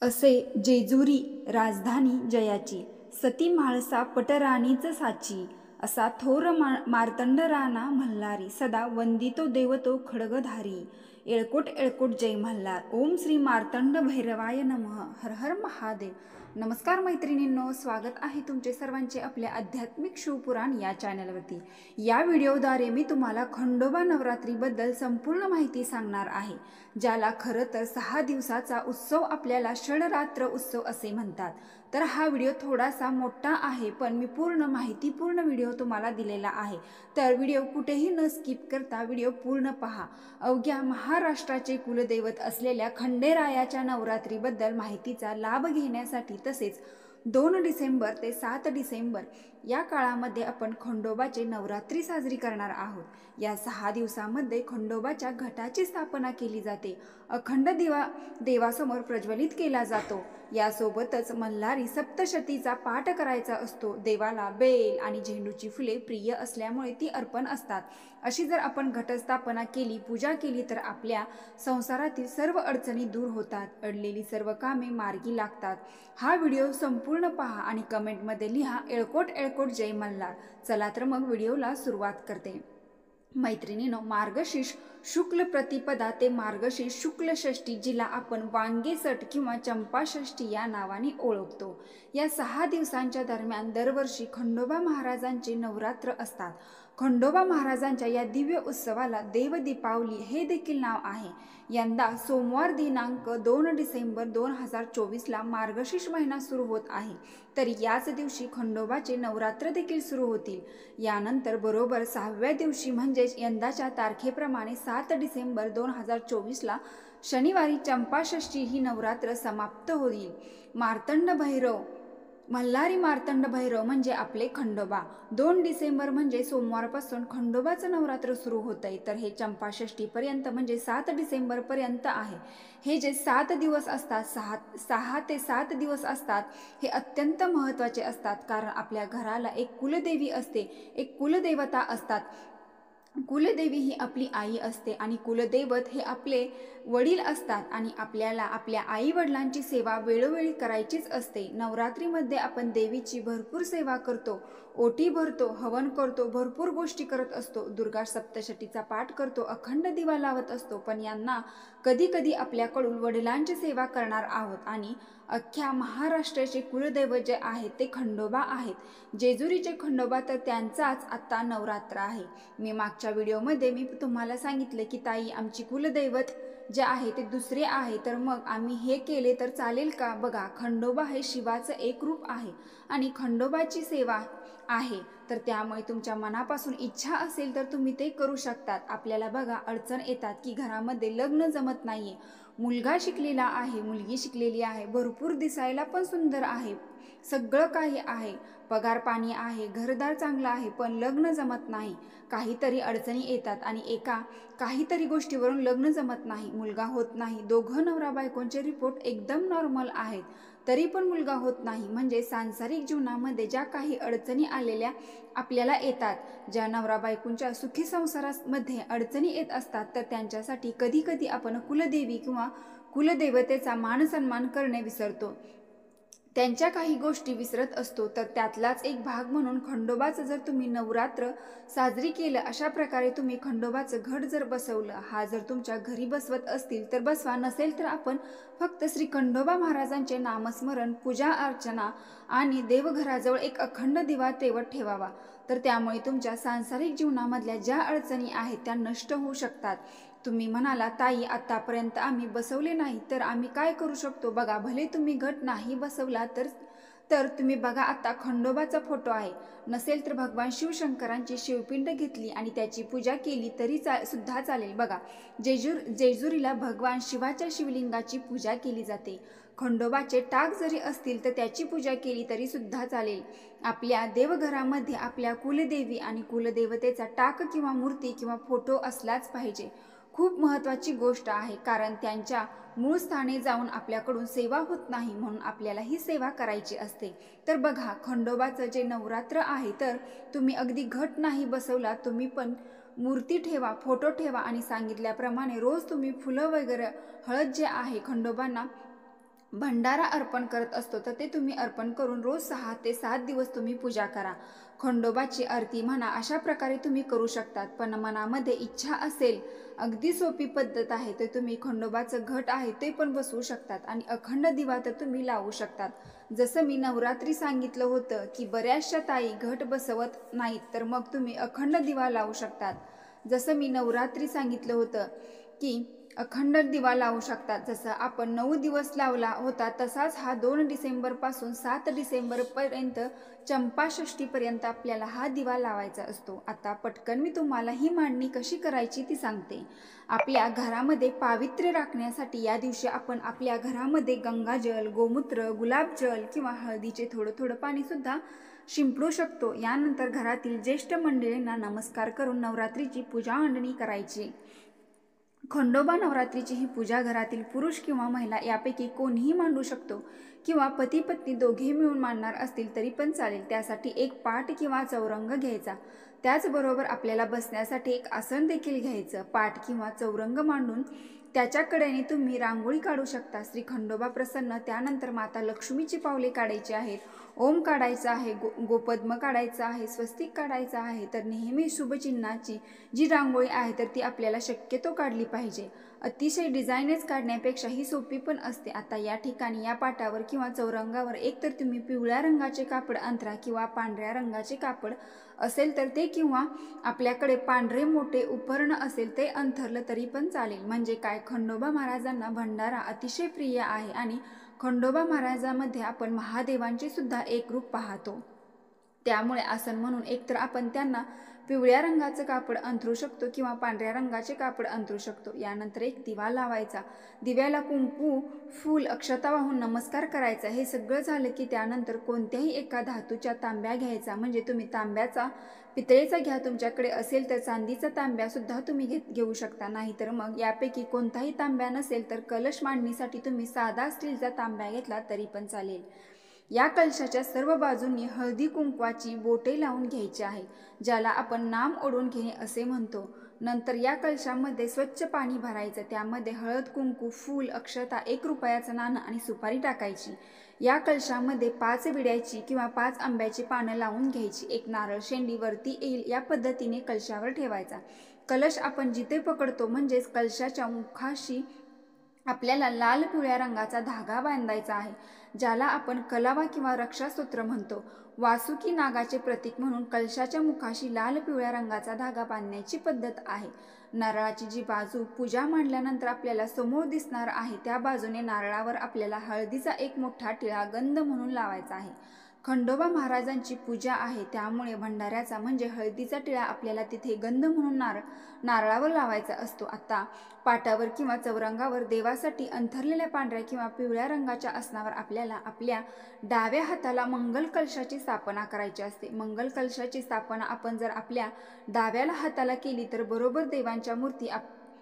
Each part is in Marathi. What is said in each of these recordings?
असे जेजुरी राजधानी जयाची, सती म्हाळसा पटराणीच साची. असा थोर मार्तंड राणा मल्हारी, सदा वंदितो देवतो खड्गधारी. येळकोट येळकोट जय मल्हार. ओम श्री मार्तंड भैरवाय नमः. हर हर महादेव. नमस्कार मैत्रिणींनो, स्वागत आहे तुमचे सर्वांचे आपल्या आध्यात्मिक शिवपुराण या चॅनलवरती. या व्हिडिओद्वारे मी तुम्हाला खंडोबा नवरात्रीबद्दल संपूर्ण माहिती सांगणार आहे, ज्याला खरं तर 6 दिवसाचा उत्सव आपल्याला षडरात्र उत्सव असे म्हणतात. तर हा व्हिडिओ थोडासा मोठा आहे, पण मी पूर्ण माहितीपूर्ण व्हिडिओ तुम्हाला दिलेला आहे. तर व्हिडिओ कुठेही न स्किप करता व्हिडिओ पूर्ण पहा. अवघ्या महाराष्ट्राचे कुलदैवत असलेल्या खंडेरायाच्या नवरात्रीबद्दल माहितीचा लाभ घेण्यासाठी, तसेच 2 डिसेंबर ते 7 डिसेंबर या काळामध्ये आपण खंडोबाचे नवरात्री साजरी करणार आहोत. या 6 दिवसामध्ये खंडोबाच्या घटाची स्थापना केली जाते. अखंड दिवा देवासमोर प्रज्वलित केला जातो. यासोबतच मल्हारी सप्तशतीचा पाठ करायचा असतो. देवाला बेल आणि झेंडूची फुले प्रिय असल्यामुळे ती अर्पण असतात. अशी जर आपण घटस्थापना केली, पूजा केली, तर आपल्या संसारातील सर्व अडचणी दूर होतात, अडलेली सर्व कामे मार्गी लागतात. हा व्हिडिओ संपूर्ण पहा आणि कमेंटमध्ये लिहा येळकोट येळकोट जय मल्हार. चला तर मग व्हिडिओला सुरुवात करते. मैत्रिणीनो, मार्गशीर्ष शुक्ल प्रतिपदा ते मार्गशीर्ष शुक्ल षष्ठी, जिला आपण वांगेसट किंवा चंपाषष्ठी या नावाने ओळखतो, या 6 दिवसांच्या दरम्यान दरवर्षी खंडोबा महाराजांचे नवरात्र असतात. खंडोबा महाराजांच्या या दिव्य उत्सवाला देव दीपावली हे देखील नाव आहे. यंदा सोमवार दिनांक 2 डिसेंबर 2024ला मार्गशीर्ष महिना सुरू होत आहे. तर याच दिवशी खंडोबाचे नवरात्र देखील सुरू होतील. यानंतर बरोबर 6व्या दिवशी म्हणजेच यंदाच्या तारखेप्रमाणे 7 डिसेंबर 2024ला शनिवारी चंपाषष्ठी ही नवरात्र समाप्त होईल. मार्तंड भैरव मल्हारी मार्तंड भैरव म्हणजे आपले खंडोबा. 2 डिसेंबर म्हणजे सोमवारपासून खंडोबाचं नवरात्र सुरू होत आहे. तर हे चंपाषष्ठीपर्यंत म्हणजे 7 डिसेंबरपर्यंत आहे. हे जे 7 दिवस असतात, 6 ते 7 दिवस असतात, हे अत्यंत महत्त्वाचे असतात. कारण आपल्या घराला एक कुलदेवी असते, एक कुलदेवता असतात. कुलदेवी ही आपली आई असते आणि कुलदैवत हे आपले वडील असतात आणि आपल्याला आपल्या आई वडिलांची सेवा वेळोवेळी करायचीच असते. नवरात्रीमध्ये आपण देवीची भरपूर सेवा करतो, ओटी भरतो, हवन करतो, भरपूर गोष्टी करत असतो, दुर्गा सप्तशतीचा पाठ करतो, अखंड दिवा लावत असतो. पण यांना कधी कधी आपल्याकडून वडिलांची सेवा करणार आहोत आणि अख्ख्या महाराष्ट्राचे कुलदैवत जे आहेत ते खंडोबा आहेत. जेजुरीचे खंडोबा तर त्यांचाच आत्ता नवरात्र आहे. मी मागच्या व्हिडिओमध्ये मी तुम्हाला सांगितले की ताई, आमची कुलदैवत जे आहे ते दुसरे आहे, तर मग आम्ही हे केले तर चालेल का? बघा, खंडोबा हे शिवाचं एक रूप आहे आणि खंडोबाची सेवा आहे. तर त्यामुळे तुमच्या मनापासून इच्छा असेल तर तुम्ही ते करू शकतात. आपल्याला बघा, अडचण येतात की घरामध्ये लग्न जमत नाहीये, मुलगा शिकलेला आहे, मुलगी शिकलेली आहे, भरपूर दिसायला पण सुंदर आहे, सगळं काही आहे, पगार पाणी आहे, घरदार चांगलं आहे, पण लग्न जमत नाही. काहीतरी अडचणी येतात आणि काहीतरी गोष्टीवरून लग्न जमत नाही, मुलगा होत नाही. दोघं नवरा बायकोंचे रिपोर्ट एकदम नॉर्मल आहेत, तरी पण मुलगा होत नाही. म्हणजे सांसारिक जीवनामध्ये ज्या काही अडचणी आलेल्या आपल्याला येतात, ज्या नवरा बायकोंच्या सुखी संसारामध्ये अडचणी येत असतात, तर त्यांच्यासाठी कधी कधी आपण कुलदेवी किंवा कुलदेवतेचा मान सन्मान करणे विसरतो, त्यांच्या काही गोष्टी विसरत असतो. तर त्यातलाच एक भाग म्हणून खंडोबाचं जर तुम्ही नवरात्र साजरी केलं, अशा प्रकारे तुम्ही खंडोबाचं घट जर बसवलं, हा जर तुमच्या घरी बसवत असतील तर बसवा, नसेल तर आपण फक्त श्री खंडोबा महाराजांचे नामस्मरण, पूजा अर्चना आणि देवघराजवळ एक अखंड दिवा तेवत ठेवावा. तर त्यामुळे तुमच्या सांसारिक जीवनामधल्या ज्या अडचणी आहेत त्या नष्ट होऊ शकतात. तुम्ही म्हणाला, ताई आतापर्यंत आम्ही बसवले नाही, तर आम्ही काय करू शकतो? बघा, भले तुम्ही घट नाही बसवला तर तुम्ही बघा, आता खंडोबाचा फोटो आहे, नसेल तर भगवान शिवशंकरांची शिवपिंड घेतली आणि त्याची पूजा केली तरी सुद्धा चालेल. बघा, जेजुरीला भगवान शिवाच्या शिवलिंगाची पूजा केली जाते. खंडोबाचे टाक जरी असतील तर त्याची पूजा केली तरी सुद्धा चालेल. आपल्या देवघरामध्ये आपल्या कुलदेवी आणि कुलदेवतेचा टाक किंवा मूर्ती किंवा फोटो असलाच पाहिजे. खूप महत्त्वाची गोष्ट आहे, कारण त्यांच्या मूळ स्थानी जाऊन आपल्याकडून सेवा होत नाही, म्हणून आपल्याला ही सेवा करायची असते. तर बघा, खंडोबाचं जे नवरात्र आहे, तर तुम्ही अगदी घट नाही बसवला, तुम्ही पण मूर्ती ठेवा, फोटो ठेवा आणि सांगितल्याप्रमाणे रोज तुम्ही फुलं वगैरे, हळद जे आहे खंडोबांना भंडारा अर्पण करत असतो तर ते तुम्ही अर्पण करून रोज 6 ते 7 दिवस तुम्ही पूजा करा. खंडोबाची आरती म्हणा, अशा प्रकारे तुम्ही करू शकतात. पण मनामध्ये इच्छा असेल, अगदी सोपी पद्धत आहे, तर तुम्ही खंडोबाचं घट आहे ते पण बसवू शकतात आणि अखंड दिवा तर तुम्ही लावू शकतात. जसं मी नवरात्री सांगितलं होतं की बऱ्याचशा ताई घट बसवत नाहीत, तर मग तुम्ही अखंड दिवा लावू शकतात. जसं मी नवरात्री सांगितलं होतं की अखंड दिवा लावू शकतात. जसं आपण 9 दिवस लावला होता, तसाच हा 2 डिसेंबरपासून 7 डिसेंबरपर्यंत चंपाषष्ठीपर्यंत आपल्याला हा दिवा लावायचा असतो. आता पटकन मी तुम्हाला ही मांडणी कशी करायची ती सांगते. आपल्या घरामध्ये पावित्र्य राखण्यासाठी या दिवशी आपण आपल्या घरामध्ये गंगाजल, गोमूत्र, गुलाबजल किंवा हळदीचे थोडं थोडं पाणीसुद्धा शिंपडू शकतो. यानंतर घरातील ज्येष्ठ मंडळींना नमस्कार करून नवरात्रीची पूजा मांडणी करायची. खंडोबा नवरात्रीची ही पूजा घरातील पुरुष किंवा महिला यापैकी कोणीही मांडू शकतो किंवा पती पत्नी दोघे मिळून मांडणार असतील तरी पण चालेल. त्यासाठी एक पाट किंवा चौरंग घ्यायचा. त्याचबरोबर आपल्याला बसण्यासाठी एक आसन देखील घ्यायचं. पाट किंवा चौरंग मांडून त्याच्या कडेने तुम्ही रांगोळी काढू शकता. श्री खंडोबा प्रसन्न. त्यानंतर माता लक्ष्मीची पावले काढायची आहेत. ओम काढायचा आहे, गोपद्म काढायचा आहे, स्वस्तिक काढायचा आहे. तर नेहमी शुभचिन्हाची जी रांगोळी आहे तर ती आपल्याला शक्यतो काढली पाहिजे. अतिशय डिझाईनच काढण्यापेक्षा ही सोपी पण असते. आता या ठिकाणी या पाटावर किंवा चौरंगावर एकतर तुम्ही पिवळ्या रंगाचे कापड अंथरा किंवा पांढऱ्या रंगाचे कापड असेल तर ते, किंवा आपल्याकडे पांढरे मोठे उपरण असेल ते अंथरलं तरी पण चालेल. म्हणजे काय, खंडोबा महाराजांना भंडारा अतिशय प्रिय आहे आणि खंडोबा महाराजांमध्ये आपण महादेवांचे सुद्धा एक रूप पाहतो. त्यामुळे आसन म्हणून एकतर आपण त्यांना पिवळ्या रंगाचं कापड अंथरू शकतो किंवा पांढऱ्या रंगाचे कापड अंथरू शकतो. यानंतर एक दिवा लावायचा. दिव्याला कुंकू, फूल, अक्षता वाहून नमस्कार करायचा. हे सगळं झालं की त्यानंतर कोणत्याही एका धातूच्या तांब्या घ्यायचा. म्हणजे तुम्ही तांब्याचा, पितळेचा घ्या, तुमच्याकडे असेल तर चांदीचा तांब्या सुद्धा तुम्ही घेऊ शकता. नाहीतर मग यापैकी कोणताही तांब्या नसेल तर कलश मांडणीसाठी तुम्ही साधा स्टीलचा तांब्या घेतला तरी पण चालेल. या कलशाच्या सर्व बाजूंनी हळदी कुंकवाची बोटे लावून घ्यायची आहे, ज्याला आपण नाम ओढून घेणे असे म्हणतो. नंतर या कलशामध्ये स्वच्छ पाणी भरायचं. त्यामध्ये हळद, कुंकू, फूल, अक्षता, 1 रुपयाचं नाणं आणि सुपारी टाकायची. या कलशामध्ये 5 विड्याची किंवा 5 आंब्याची पानं लावून घ्यायची. एक नारळ शेंडी वरती येईल या पद्धतीने कलशावर ठेवायचा. कलश आपण जिथे पकडतो म्हणजेच कलशाच्या मुखाशी आपल्याला लाल पिवळ्या रंगाचा धागा बांधायचा आहे, ज्याला आपण कलावा किंवा रक्षासूत्र म्हणतो. वासुकी नागाचे प्रतीक म्हणून कलशाच्या मुखाशी लाल पिवळ्या रंगाचा धागा बांधण्याची पद्धत आहे. नारळाची जी बाजू पूजा मांडल्यानंतर आपल्याला समोर दिसणार आहे त्या बाजूने नारळावर आपल्याला हळदीचा एक मोठा टिळा गंध म्हणून लावायचा आहे. खंडोबा महाराजांची पूजा आहे, त्यामुळे भंडाऱ्याचा म्हणजे हळदीचा टिळा आपल्याला तिथे गंध म्हणून नारळावर लावायचा असतो. आता पाटावर किंवा चौरंगावर देवासाठी अंथरलेल्या पांढऱ्या किंवा पिवळ्या रंगाच्या आसनावर आपल्याला आपल्या डाव्या हाताला मंगल कलशाची स्थापना करायची असते. मंगल कलशाची स्थापना आपण जर आपल्या डाव्या हाताला केली तर बरोबर देवांच्या मूर्ती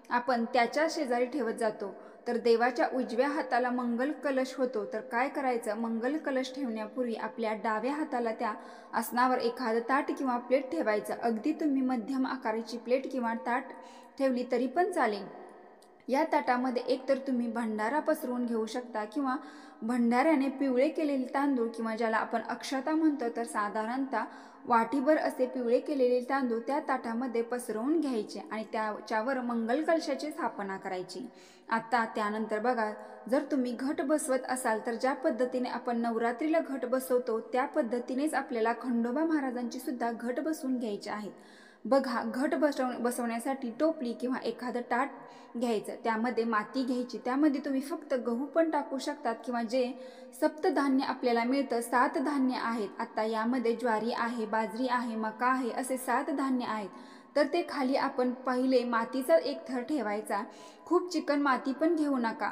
आपण त्याच्या शेजारी ठेवत जातो. तर देवाच्या उजव्या हाताला मंगल कलश होतो. तर काय करायचं, मंगल कलश ठेवण्यापूर्वी आपल्या डाव्या हाताला त्या आसनावर एखादं ताट किंवा प्लेट ठेवायचं. अगदी तुम्ही मध्यम आकाराची प्लेट किंवा ताट ठेवली तरी पण चालेल. या ताटामध्ये एकतर तुम्ही भंडारा पसरवून घेऊ शकता किंवा भंडाऱ्याने पिवळे केलेले तांदूळ किंवा ज्याला आपण अक्षता म्हणतो, तर साधारणतः वाटीभर असे पिवळे केलेले तांदूळ त्या ताटामध्ये पसरवून घ्यायचे आणि त्याच्यावर मंगल कलशाची स्थापना करायची. आता त्यानंतर बघा, जर तुम्ही घट बसवत असाल तर ज्या पद्धतीने आपण नवरात्रीला घट बसवतो त्या पद्धतीनेच आपल्याला खंडोबा महाराजांची सुद्धा घट बसवून घ्यायचे आहेत. बघा, घट बसवण्यासाठी टोपली किंवा एखादं ताट घ्यायचं. त्यामध्ये माती घ्यायची. त्यामध्ये तुम्ही फक्त गहू पण टाकू शकतात किंवा जे सप्तधान्य आपल्याला मिळतं, 7 धान्य आहेत. आता यामध्ये ज्वारी आहे, बाजरी आहे, मका आहे, असे 7 धान्य आहेत. तर ते खाली आपण पहिले मातीचा एक थर ठेवायचा. खूप चिकन माती पण घेऊ नका.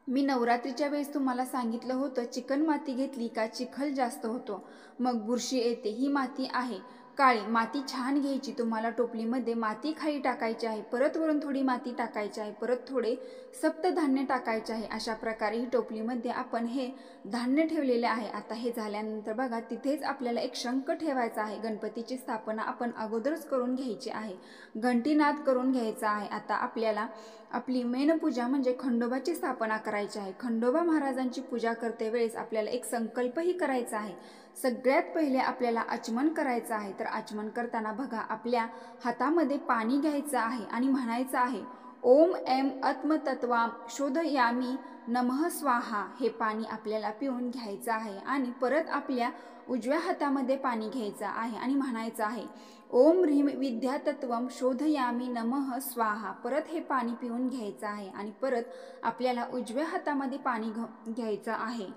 मी नवरात्रीच्या वेळेस तुम्हाला सांगितलं होतं, चिकन माती घेतली का चिखल जास्त होतो, मग बुरशी येते. ही माती आहे. काळी माती छान घ्यायची, तुम्हाला टोपलीमध्ये माती खाली टाकायची आहे, परत वरून थोडी माती टाकायची आहे, परत थोडे सप्तधान्य टाकायचे आहे। अशा प्रकारे ही टोपलीमध्ये आपण हे धान्य ठेवलेले आहे। आता हे झाल्यानंतर बघा तिथेच आपल्याला एक शंख ठेवायचा आहे। गणपतीची स्थापना आपण अगोदरच करून घ्यायची आहे, घंटीनाद करून घ्यायचा आहे। आता आपल्याला आपली मेन पूजा म्हणजे खंडोबाची स्थापना करायची आहे। खंडोबा महाराजांची पूजा करते वेळेस आपल्याला एक संकल्पही करायचा आहे। सगळ्यात पहिले आपल्याला आचमन करायचं आहे। तर आचमन करताना बघा आपल्या हातामध्ये पाणी घ्यायचं आहे आणि म्हणायचं आहे ओम ऐं आत्मतत्त्वां शोधयामी नमः स्वाहा। हे पाणी आपल्याला पिऊन घ्यायचं आहे आणि परत आपल्या उजव्या हातामध्ये पाणी घ्यायचं आहे आणि म्हणायचं आहे ओम ह्रीं विद्यातत्त्वं शोधयामी नमः स्वाहा। परत हे पाणी पिऊन घ्यायचं आहे आणि परत आपल्याला उजव्या हातामध्ये पाणी घ्यायचं आहे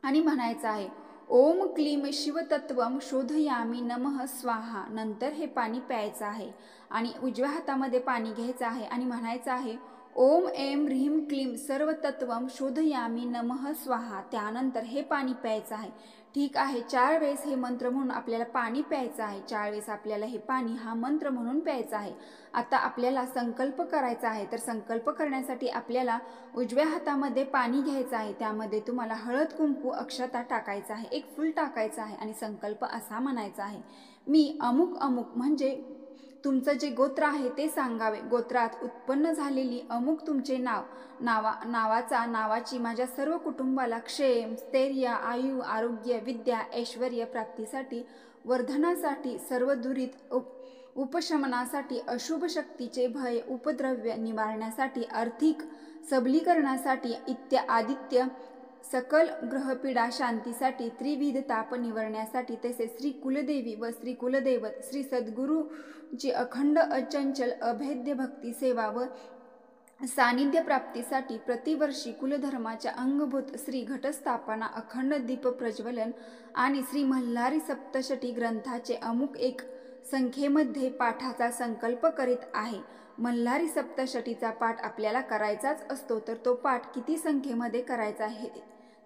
आणि म्हणायचं आहे ओम क्लीं शिवतत्त्वं शोधयामी नमः स्वाहा। नंतर हे पाणी प्यायचं आहे आणि उजव्या हातामध्ये पाणी घ्यायचं आहे आणि म्हणायचं आहे ओम ऐं ह्रीं क्लीं सर्वतत्त्वं शोधयामी नमः स्वाहा। त्यानंतर हे पाणी प्यायचं आहे। ठीक आहे, 4 वेळेस हे मंत्र म्हणून आपल्याला पाणी प्यायचं आहे। 4 वेळेस आपल्याला हे पाणी हा मंत्र म्हणून प्यायचं आहे। आता आपल्याला संकल्प करायचा आहे। तर संकल्प करण्यासाठी आपल्याला उजव्या हातामध्ये पाणी घ्यायचं आहे, त्यामध्ये तुम्हाला हळद कुंकू अक्षता टाकायचा आहे, एक फूल टाकायचं आहे आणि संकल्प असा म्हणायचा आहे मी अमुक अमुक म्हणजे तुमचं जे गोत्र आहे ते सांगावे, गोत्रात उत्पन्न झालेली अमुक तुमचे नावाची माझ्या सर्व कुटुंबाला क्षेम स्थैर्य आयु आरोग्य विद्या ऐश्वर्य प्राप्तीसाठी वर्धनासाठी सर्व दुरित उपशमनासाठी अशुभ शक्तीचे भय उपद्रव्य निवारण्यासाठी आर्थिक सबलीकरणासाठी आदित्य सकल ग्रहपीडा शांतीसाठी त्रिविध ताप निवारण्यासाठी तसेच श्री कुलदेवी व श्री कुलदैवत श्री सद्गुरूची अखंड अचंचल अभेद्य भक्ती सेवा व सानिध्य प्राप्तीसाठी प्रतिवर्षी कुलधर्माच्या अंगभूत श्री घटस्थापना अखंड दीप प्रज्वलन आणि श्री मल्हारी सप्तशती ग्रंथाचे अमुक एक संख्येमध्ये पाठाचा संकल्प करीत आहे। मल्हारी सप्तशतीचा पाठ आपल्याला करायचाच असतो, तर तो पाठ किती संख्येमध्ये करायचा आहे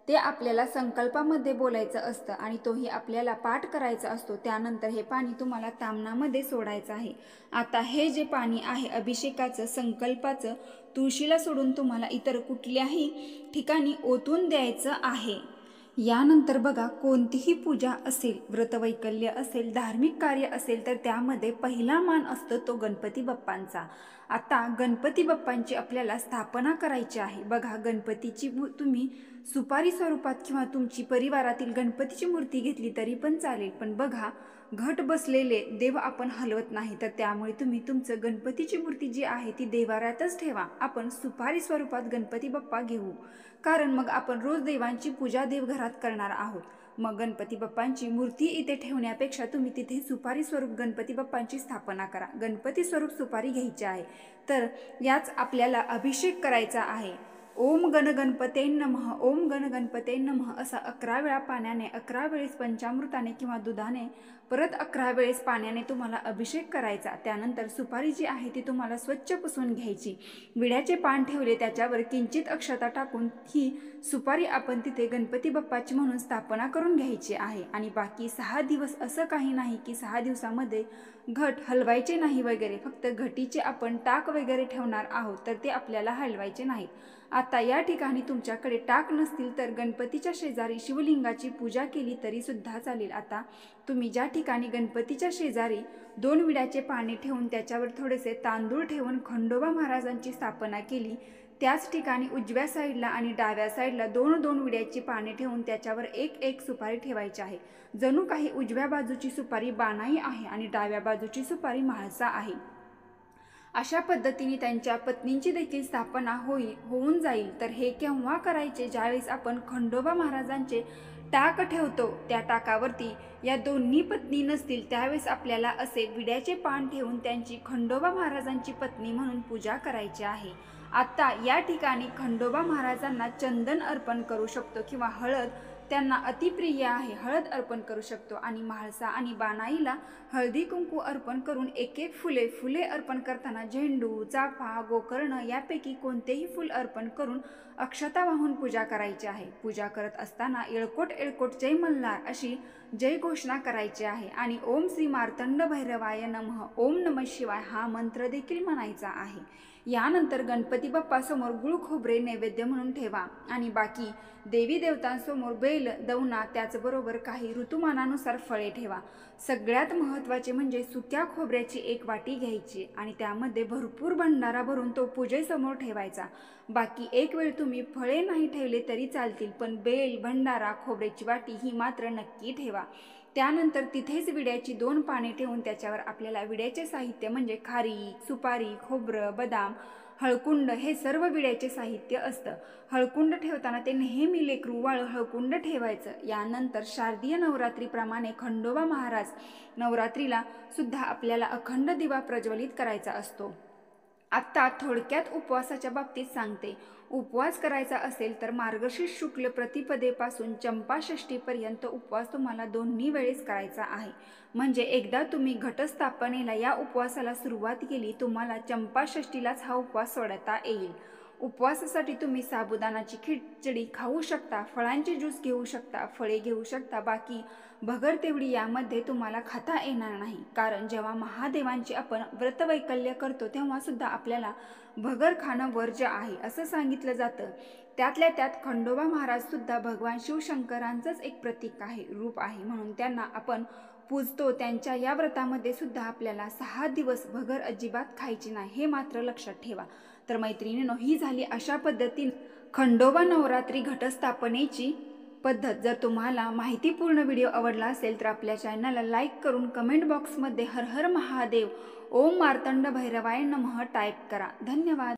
ते आपल्याला संकल्पामध्ये बोलायचं असतं आणि तोही आपल्याला पाठ करायचा असतो। त्यानंतर हे पाणी तुम्हाला ताम्हणामध्ये सोडायचं आहे। आता हे जे पाणी आहे अभिषेकाचं संकल्पाचं तुळशीला सोडून तुम्हाला इतर कुठल्याही ठिकाणी ओतून द्यायचं आहे। यानंतर बघा कोणतीही पूजा असेल, व्रतवैकल्य असेल, धार्मिक कार्य असेल तर त्यामध्ये पहिला मान असतो तो गणपती बाप्पांचा। आता गणपती बाप्पांची आपल्याला स्थापना करायची आहे। बघा गणपतीची तुम्ही सुपारी स्वरूपात किंवा तुमची परिवारातील गणपतीची मूर्ती घेतली तरी पण चालेल, पण बघा घट बसलेले देव आपण हलवत नाही, तर त्यामुळे तुम्ही तुमचं गणपतीची मूर्ती जी आहे ती देवाऱ्यातच ठेवा। आपण सुपारी स्वरूपात गणपती बाप्पा घेऊ, कारण मग आपण रोज देवांची पूजा देवघरात करणार आहोत। मग गणपती बाप्पांची मूर्ती इथे ठेवण्यापेक्षा तुम्ही तिथे सुपारी स्वरूप गणपती बाप्पांची स्थापना करा। गणपती स्वरूप सुपारी घ्यायची आहे, तर याच आपल्याला अभिषेक करायचा आहे। ओम गण गणपते नमः ओम गण गणपते नमः असा 11 वेळा पाण्याने, 11 वेळेस पंचामृताने किंवा दुधाने, परत 11 वेळेस पाण्याने तुम्हाला अभिषेक करायचा। त्यानंतर सुपारी जी आहे ती तुम्हाला स्वच्छ पुसून घ्यायची, विड्याचे पान ठेवले त्याच्यावर किंचित अक्षता टाकून ही सुपारी आपण तिथे गणपती बाप्पाची म्हणून स्थापना करून घ्यायची आहे। आणि बाकी 6 दिवस असं काही नाही की 6 दिवसामध्ये घट हलवायचे नाही वगैरे, फक्त घटीचे आपण टाक वगैरे ठेवणार आहोत, तर ते आपल्याला हलवायचे नाहीत। आता या ठिकाणी तुमच्याकडे टाक नसतील तर गणपतीच्या शेजारी शिवलिंगाची पूजा केली तरी सुद्धा चालेल। आता तुम्ही ज्या ठिकाणी गणपतीच्या शेजारी 2 विड्याचे पाने ठेवून त्याच्यावर थोडेसे तांदूळ ठेवून खंडोबा महाराजांची स्थापना केली, त्याच ठिकाणी उजव्या साईडला आणि डाव्या साईडला 2-2 विड्याची पाने ठेवून त्याच्यावर 1-1 सुपारी ठेवायची आहे। जणू काही उजव्या बाजूची सुपारी बाणाई आहे आणि डाव्या बाजूची सुपारी म्हाळसा आहे। अशा पद्धतीने त्यांच्या पत्नींची देखील स्थापना होऊन जाईल। तर हे केव्हा करायचे? ज्यावेळेस आपण खंडोबा महाराजांचे टाक ठेवतो त्या टाकावरती या दोन्ही पत्नी नसतील त्यावेळेस आपल्याला असे विड्याचे पान ठेवून त्यांची खंडोबा महाराजांची पत्नी म्हणून पूजा करायची आहे। आता या ठिकाणी खंडोबा महाराजांना चंदन अर्पण करू शकतो किंवा हळद त्यांना अतिप्रिय आहे, हळद अर्पण करू शकतो आणि म्हाळसा आणि बाणाईला हळदी कुंकू अर्पण करून 1-1 फुले अर्पण करताना झेंडू, चाफा, गोकर्ण यापैकी कोणतेही फूल अर्पण करून अक्षता वाहून पूजा करायची आहे. पूजा करत असताना येळकोट येळकोट जय मल्हार अशी जय घोषणा करायची आहे आणि ओम श्री मार्तंड भैरवाय नमः, ओम नमः शिवाय हा मंत्र देखील म्हणायचा आहे. यानंतर गणपती बाप्पा समोर गुळ खोबरे नैवेद्य म्हणून ठेवा आणि बाकी देवी देवतांसमोर बेल, दवना त्याचबरोबर काही ऋतुमानानुसार फळे ठेवा. सगळ्यात महत्त्वाचे म्हणजे सुक्या खोबऱ्याची एक वाटी घ्यायची आणि त्यामध्ये भरपूर भंडारा भरून तो पूजेसमोर ठेवायचा. बाकी एक वेळ तुम्ही फळे नाही ठेवले तरी चालतील, पण बेल, भंडारा, खोबऱ्याची वाटी ही मात्र नक्की ठेवा. त्यानंतर तिथेच विड्याची 2 पाने ठेवून त्याच्यावर आपल्याला विड्याचे साहित्य म्हणजे खारीक, सुपारी, खोबरं, बदाम, हळकुंड हे सर्व विड्याचे साहित्य असतं. हळकुंड ठेवताना ते नेहमी लेकरूवाळं हळकुंड ठेवायचं. यानंतर शारदीय नवरात्रीप्रमाणे खंडोबा महाराज नवरात्रीला सुद्धा आपल्याला अखंड दिवा प्रज्वलित करायचा असतो. आत्ता थोडक्यात उपवासाच्या बाबतीत सांगते. उपवास करायचा असेल तर मार्गशीर्ष शुक्ल प्रतिपदेपासून चंपाषष्ठीपर्यंत उपवास तुम्हाला दोन्ही वेळेस करायचा आहे. म्हणजे एकदा तुम्ही घटस्थापनेला या उपवासाला सुरुवात केली, तुम्हाला चंपाषष्ठीलाच हा उपवास सोडता येईल. उपवासासाठी तुम्ही साबुदाणाची खिचडी खाऊ शकता, फळांचे ज्यूस घेऊ शकता, फळे घेऊ शकता. बाकी भगर तेवढी यामध्ये तुम्हाला खाता येणार नाही, कारण जेव्हा महादेवांची आपण व्रतवैकल्य करतो तेव्हा सुद्धा आपल्याला भगर खाणं वर्ज्य आहे असं सांगितलं जातं. त्यातल्या त्यात खंडोबा महाराज सुद्धा भगवान शिवशंकरांचंच एक प्रतीक आहे, रूप आहे, म्हणून त्यांना आपण पूजतो. त्यांच्या या व्रतामध्ये सुद्धा आपल्याला 6 दिवस भगर अजिबात खायची नाही, हे मात्र लक्षात ठेवा. तर मैत्रिणींनो, ही झाली अशा पद्धतीने खंडोबा नवरात्री घटस्थापनेची पद्धत. जर तुम्हाला माहितीपूर्ण व्हिडिओ आवडला असेल तर आपल्या चॅनलला लाईक करून कमेंट बॉक्समध्ये हर हर महादेव, ओम मार्तंड भैरवाय नमः टाईप करा. धन्यवाद.